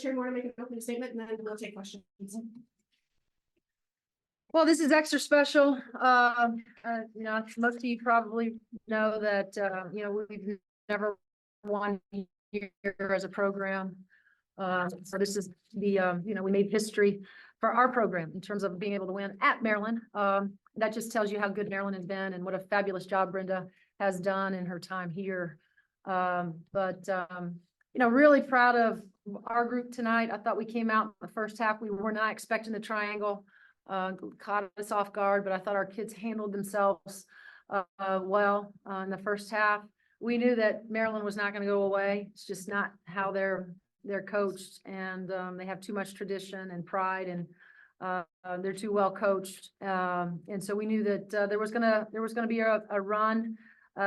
Chair Moore to make an opening statement, and then we'll take questions. Well, this is extra special. Most of you probably know that, we've never won here as a program. So this is the, we made history for our program in terms of being able to win at Maryland. That just tells you how good Maryland has been and what a fabulous job Brenda has done in her time here. Really proud of our group tonight. I thought we came out in the first half. We were not expecting the triangle. Caught us off guard, but I thought our kids handled themselves well in the first half. We knew that Maryland was not going to go away. It's just not how they're coached, and they have too much tradition and pride, and they're too well coached. And so we knew that there was gonna be a run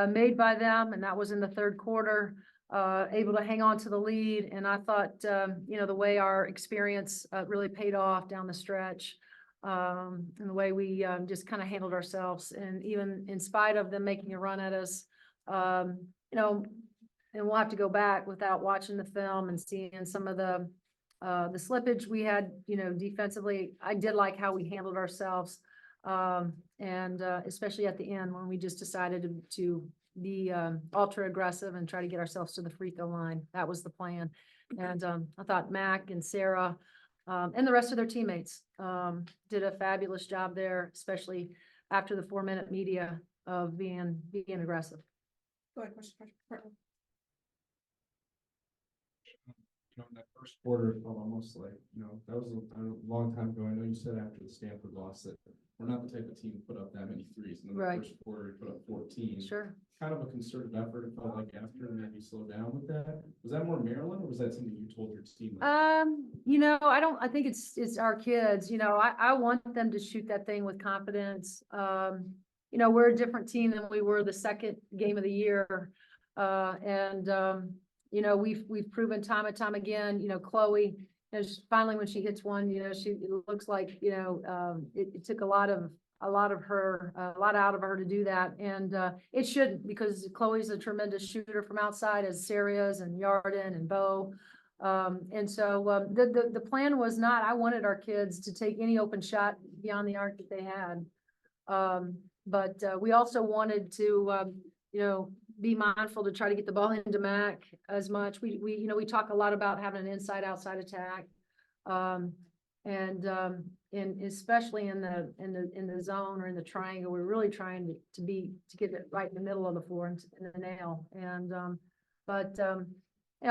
made by them, and that was in the third quarter. Able to hang on to the lead, and I thought the way our experience really paid off down the stretch. And the way we just kind of handled ourselves, and even in spite of them making a run at us, and we'll have to go back without watching the film and seeing some of the slippage we had, defensively. I did like how we handled ourselves, and especially at the end when we just decided to be ultra aggressive and try to get ourselves to the free throw line. That was the plan. And I thought Mac and Sarah and the rest of their teammates did a fabulous job there, especially after the 4-minute media of being aggressive. Go ahead, question. In that first quarter, it felt almost like, that was a long time ago. I know you said after the Stanford loss that we're not the type of team to put up that many threes. And then the first quarter, we put up 14. Sure. Kind of a concerted effort, it felt like, after, and maybe slow down with that. Was that more Maryland, or was that something you told your team? I think it's our kids. I want them to shoot that thing with confidence. We're a different team than we were the second game of the year. We've proven time and time again, Chloe, finally when she hits one, it looks like, it took a lot out of her to do that. And it shouldn't, because Chloe's a tremendous shooter from outside, as Sarah is, and Yarden and Bo. The plan was not, I wanted our kids to take any open shot beyond the arc that they had. But we also wanted to, be mindful to try to get the ball into Mac as much. We talk a lot about having an inside outside attack. And especially in the zone or in the triangle, we're really trying to get it right in the middle of the floor and in the nail. And I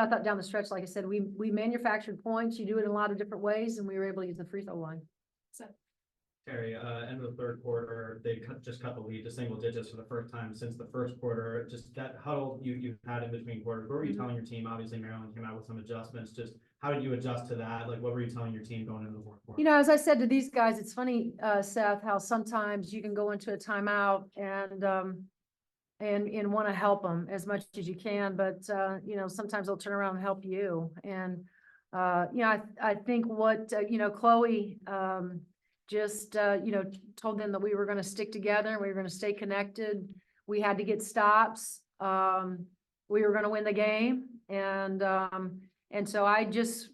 thought down the stretch, like I said, we manufactured points. You do it in a lot of different ways, and we were able to use the free throw line. So Terry, end of the third quarter, they just cut the lead to single digits for the first time since the first quarter. Just that huddle you had in between quarters, what were you telling your team? Obviously, Maryland came out with some adjustments. Just how did you adjust to that? Like, what were you telling your team going into the fourth quarter? As I said to these guys, it's funny, Seth, how sometimes you can go into a timeout and want to help them as much as you can, but sometimes they'll turn around and help you. And I think what Chloe told them that we were going to stick together and we were going to stay connected. We had to get stops. We were going to win the game. And so I just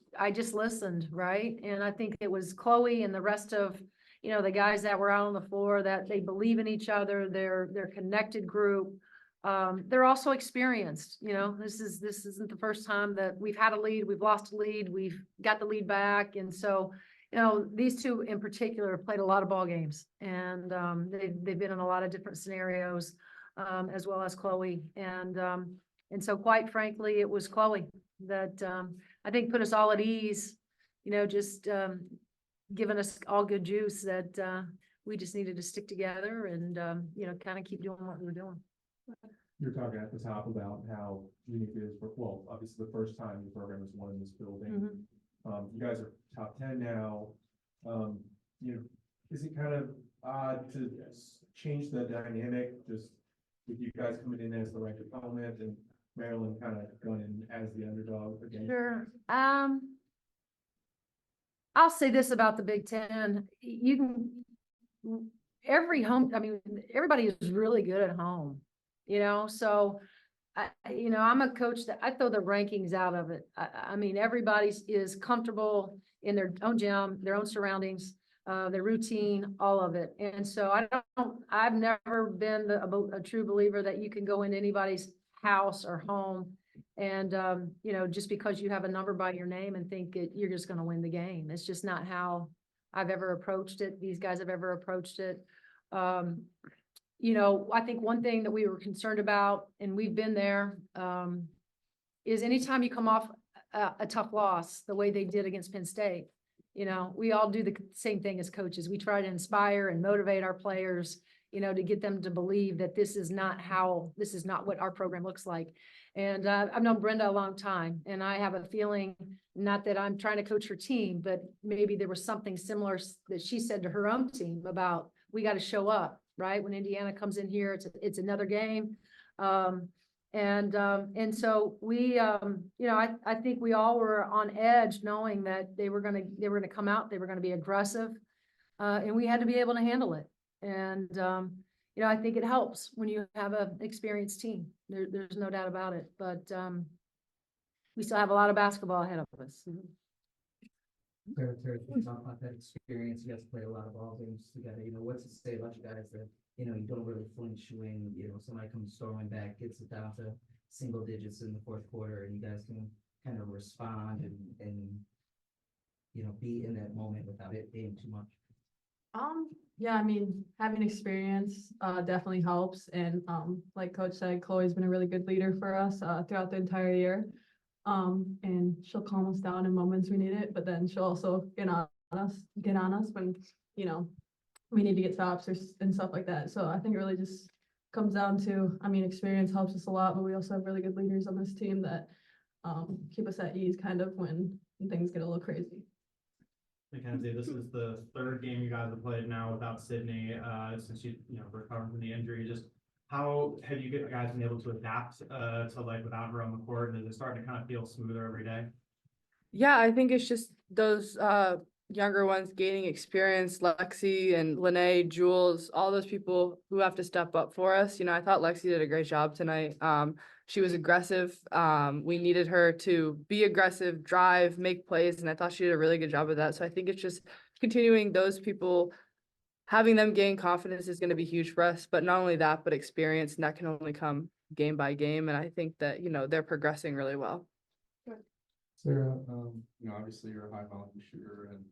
listened, right? And I think it was Chloe and the rest of, the guys that were out on the floor, that they believe in each other. They're connected group. They're also experienced. This isn't the first time that we've had a lead. We've lost a lead. We've got the lead back. And so, these two in particular have played a lot of ball games, and they've been in a lot of different scenarios, as well as Chloe. And so quite frankly, it was Chloe that I think put us all at ease, just giving us all good juice that we just needed to stick together and, kind of keep doing what we were doing. You're talking at the top about how unique it is obviously the first time the program was won in this building. Mm-hmm. You guys are top 10 now. Is it kind of odd to change the dynamic, just with you guys coming in as the ranked opponent and Maryland kind of going in as the underdog again? Sure. I'll say this about the Big Ten. Everybody is really good at home, so you know, I'm a coach that I throw the rankings out of it. I mean, everybody's is comfortable in their own gym, their own surroundings, their routine, all of it. And so I've never been a true believer that you can go into anybody's house or home and, you know, just because you have a number by your name and think you're just going to win the game. It's just not how I've ever approached it. These guys have ever approached it. You know, I think one thing that we were concerned about, and we've been there, is anytime you come off a tough loss, the way they did against Penn State, you know, we all do the same thing as coaches. We try to inspire and motivate our players, you know, to get them to believe that this is not what our program looks like. And I've known Brenda a long time, and I have a feeling, not that I'm trying to coach her team, but maybe there was something similar that she said to her own team about, we got to show up. Right? When Indiana comes in here, it's another game. And so we, you know, I think we all were on edge knowing that they were going to come out, they were going to be aggressive, and we had to be able to handle it. And, you know, I think it helps when you have an experienced team. There's no doubt about it, but, we still have a lot of basketball ahead of us. Terry, talk about that experience. You guys play a lot of ball games together. You know, what's it say about you guys that, you know, you don't really flinch when, you know, somebody comes storming back, gets it down to single digits in the fourth quarter, and you guys can kind of respond and you know, be in that moment without it being too much? Yeah, I mean, having experience definitely helps. And like Coach said, Chloe's been a really good leader for us throughout the entire year. And she'll calm us down in moments we need it, but then she'll also get on us when, you know, we need to get stops and stuff like that. So I think it really just comes down to, I mean, experience helps us a lot, but we also have really good leaders on this team that keep us at ease kind of when things get a little crazy. Mackenzie, this is the third game you guys have played now without Sydney, since you recovered from the injury. Just how have you guys been able to adapt to like without her on the court? And is it starting to kind of feel smoother every day? Yeah, I think it's just those younger ones gaining experience, Lexi and Lene, Jules, all those people who have to step up for us. You know, I thought Lexi did a great job tonight. She was aggressive. We needed her to be aggressive, drive, make plays, and I thought she did a really good job of that. So I think it's just continuing those people, having them gain confidence is going to be huge for us. But not only that, but experience, and that can only come game by game. And I think that, you know, they're progressing really well. Sarah, you know, obviously you're a high volume shooter, and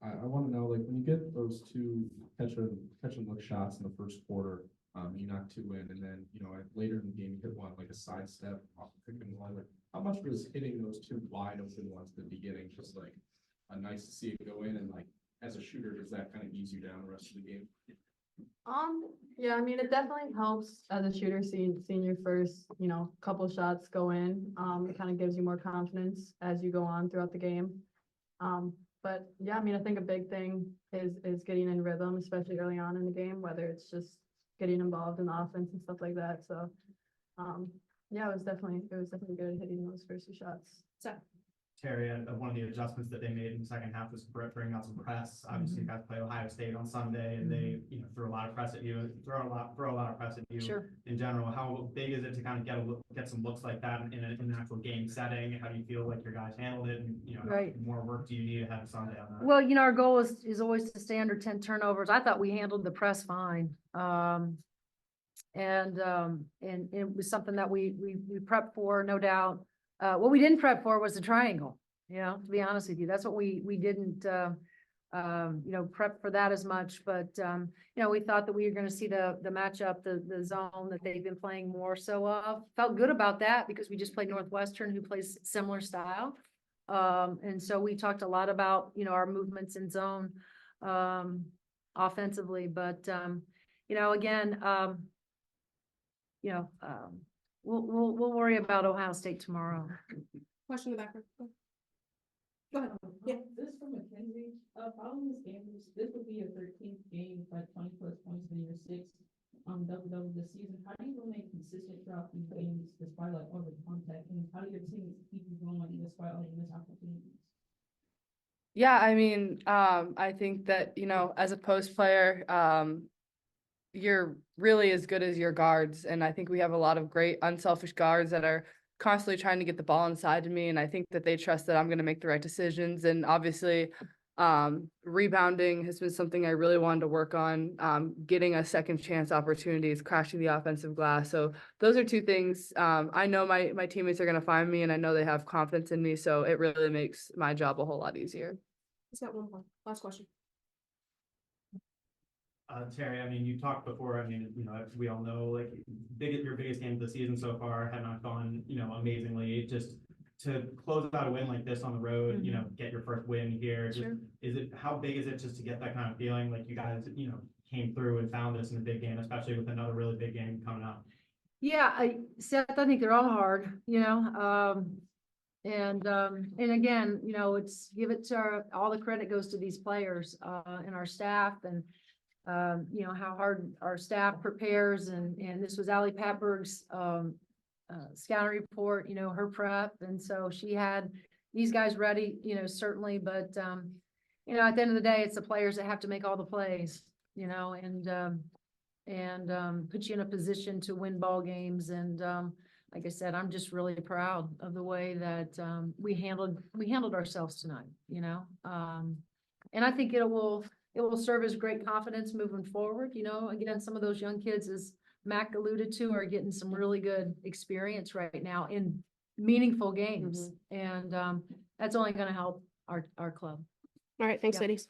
I want to know, like, when you get those two catch and look shots in the first quarter, you knock two in, and then, you know, later in the game you hit one like a sidestep off the pick and roll. Like, how much was hitting those two wide open ones at the beginning just like nice to see it go in, and like as a shooter, does that kind of ease you down the rest of the game? Yeah, I mean, it definitely helps as a shooter seeing your first, you know, couple shots go in. It kind of gives you more confidence as you go on throughout the game. But yeah, I mean, I think a big thing is getting in rhythm, especially early on in the game, whether it's just getting involved in the offense and stuff like that. So yeah, it was definitely good hitting those first two shots. So, Terry, one of the adjustments that they made in the second half was bring out some press. Obviously, you guys play Ohio State on Sunday, and they, you know, throw a lot of press at you. Throw a lot of press at you. Sure. In general, how big is it to kind of get some looks like that in an actual game setting? How do you feel like your guys handled it? And, you know, Right. how more work do you need ahead of Sunday on that? Well, you know, our goal is always to stay under 10 turnovers. I thought we handled the press fine. And it was something that we prepped for, no doubt. What we didn't prep for was the triangle, you know, to be honest with you. That's what we didn't, you know, prep for that as much. But, you know, we thought that we were going to see the matchup, the zone that they've been playing more so of. Felt good about that because we just played Northwestern, who plays similar style. And so we talked a lot about, you know, our movements in zone offensively. But, you know, again, you know, we'll worry about Ohio State tomorrow. question in the back. Go ahead. Yeah. This from Mackenzie. Following this game, this would be your 13th game with like 20 plus points in your sixth double this season. How do you remain consistent throughout these games despite like all the contact? And how do your teams keep you going despite all the missed opportunities? Yeah, I mean, I think that, you know, as a post player, you're really as good as your guards. And I think we have a lot of great unselfish guards that are constantly trying to get the ball inside of me. And I think that they trust that I'm going to make the right decisions. And obviously, rebounding has been something I really wanted to work on, getting a second chance opportunities, crashing the offensive glass. So those are two things. I know my teammates are going to find me and I know they have confidence in me. So it really makes my job a whole lot easier. He's got one more. Last question. Terry, I mean, you talked before, I mean, we all know, like, your biggest game of the season so far had not gone, amazingly, just to close out a win like this on the road, get your first win here, just, how big is it just to get that kind of feeling, like you guys, came through and found this in a big game, especially with another really big game coming up? Yeah, Seth, I think they're all hard, and again, it's, give it to all the credit goes to these players, and our staff and, how hard our staff prepares and this was Allie Patberg's, scouting report, her prep. And so she had these guys ready, certainly, but, at the end of the day, it's the players that have to make all the plays, and put you in a position to win ball games. And, like I said, I'm just really proud of the way that, we handled ourselves tonight, and I think it will serve as great confidence moving forward. Again, some of those young kids, as Mac alluded to, are getting some really good experience right now in meaningful games. And that's only going to help our club. All right, thanks, Yep. ladies.